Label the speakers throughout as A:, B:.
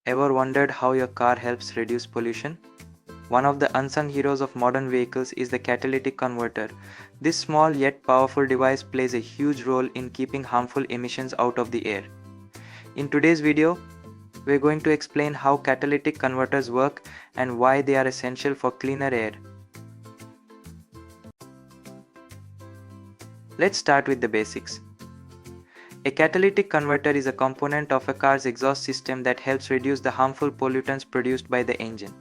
A: Ever wondered how your car helps reduce pollution? One of the unsung heroes of modern vehicles is the catalytic converter. This small yet powerful device plays a huge role in keeping harmful emissions out of the air. In today's video, we're going to explain how catalytic converters work and why they are essential for cleaner air. Let's start with the basics. A catalytic converter is a component of a car's exhaust system that helps reduce the harmful pollutants produced by the engine.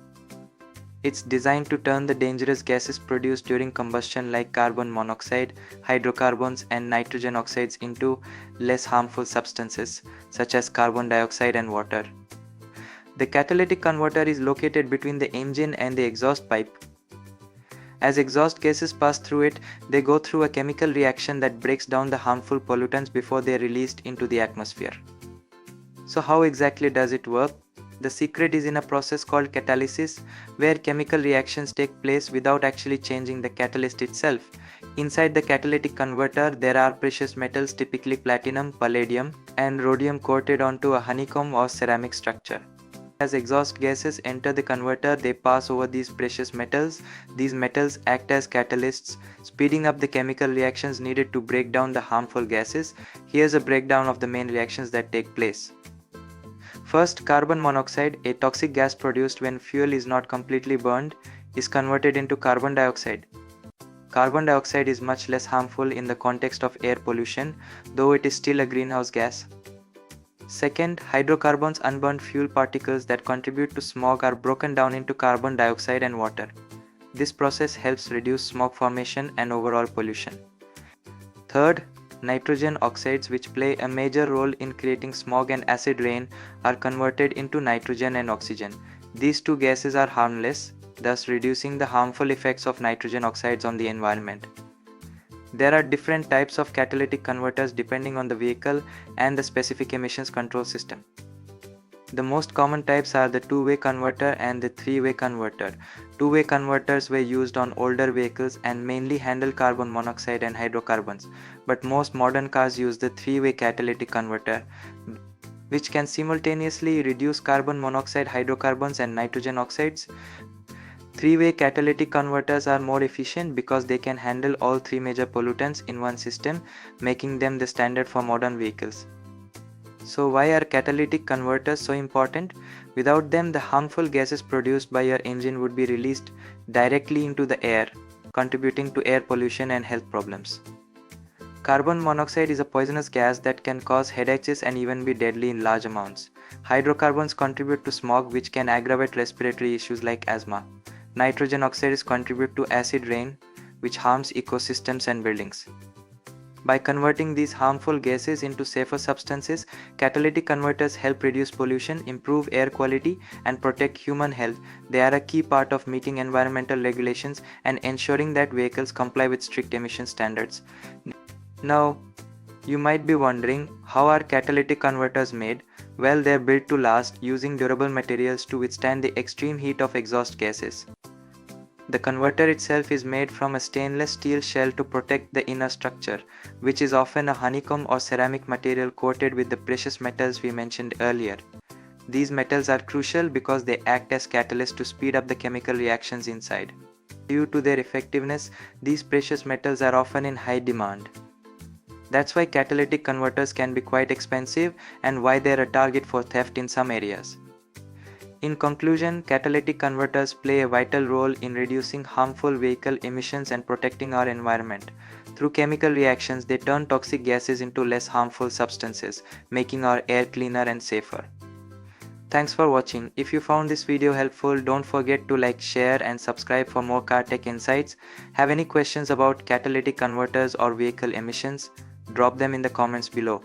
A: It's designed to turn the dangerous gases produced during combustion like carbon monoxide, hydrocarbons, and nitrogen oxides into less harmful substances such as carbon dioxide and water. The catalytic converter is located between the engine and the exhaust pipe. As exhaust gases pass through it, they go through a chemical reaction that breaks down the harmful pollutants before they are released into the atmosphere. So how exactly does it work? The secret is in a process called catalysis, where chemical reactions take place without actually changing the catalyst itself. Inside the catalytic converter, there are precious metals, typically platinum, palladium, and rhodium, coated onto a honeycomb or ceramic structure. As exhaust gases enter the converter, they pass over these precious metals. These metals act as catalysts, speeding up the chemical reactions needed to break down the harmful gases. Here's a breakdown of the main reactions that take place. First, carbon monoxide, a toxic gas produced when fuel is not completely burned, is converted into carbon dioxide. Carbon dioxide is much less harmful in the context of air pollution, though it is still a greenhouse gas. Second, hydrocarbons, unburned fuel particles that contribute to smog, are broken down into carbon dioxide and water. This process helps reduce smog formation and overall pollution. Third, nitrogen oxides, which play a major role in creating smog and acid rain, are converted into nitrogen and oxygen. These two gases are harmless, thus reducing the harmful effects of nitrogen oxides on the environment. There are different types of catalytic converters depending on the vehicle and the specific emissions control system. The most common types are the two-way converter and the three-way converter. Two-way converters were used on older vehicles and mainly handle carbon monoxide and hydrocarbons, but most modern cars use the three-way catalytic converter, which can simultaneously reduce carbon monoxide, hydrocarbons, and nitrogen oxides. Three-way catalytic converters are more efficient because they can handle all three major pollutants in one system, making them the standard for modern vehicles. So why are catalytic converters so important? Without them, the harmful gases produced by your engine would be released directly into the air, contributing to air pollution and health problems. Carbon monoxide is a poisonous gas that can cause headaches and even be deadly in large amounts. Hydrocarbons contribute to smog, which can aggravate respiratory issues like asthma. Nitrogen oxides contribute to acid rain, which harms ecosystems and buildings. By converting these harmful gases into safer substances, catalytic converters help reduce pollution, improve air quality, and protect human health. They are a key part of meeting environmental regulations and ensuring that vehicles comply with strict emission standards. Now, you might be wondering, how are catalytic converters made? Well, they're built to last, using durable materials to withstand the extreme heat of exhaust gases. The converter itself is made from a stainless steel shell to protect the inner structure, which is often a honeycomb or ceramic material coated with the precious metals we mentioned earlier. These metals are crucial because they act as catalysts to speed up the chemical reactions inside. Due to their effectiveness, these precious metals are often in high demand. That's why catalytic converters can be quite expensive and why they're a target for theft in some areas. In conclusion, catalytic converters play a vital role in reducing harmful vehicle emissions and protecting our environment. Through chemical reactions, they turn toxic gases into less harmful substances, making our air cleaner and safer. Thanks for watching. If you found this video helpful, don't forget to like, share, and subscribe for more car tech insights. Have any questions about catalytic converters or vehicle emissions? Drop them in the comments below.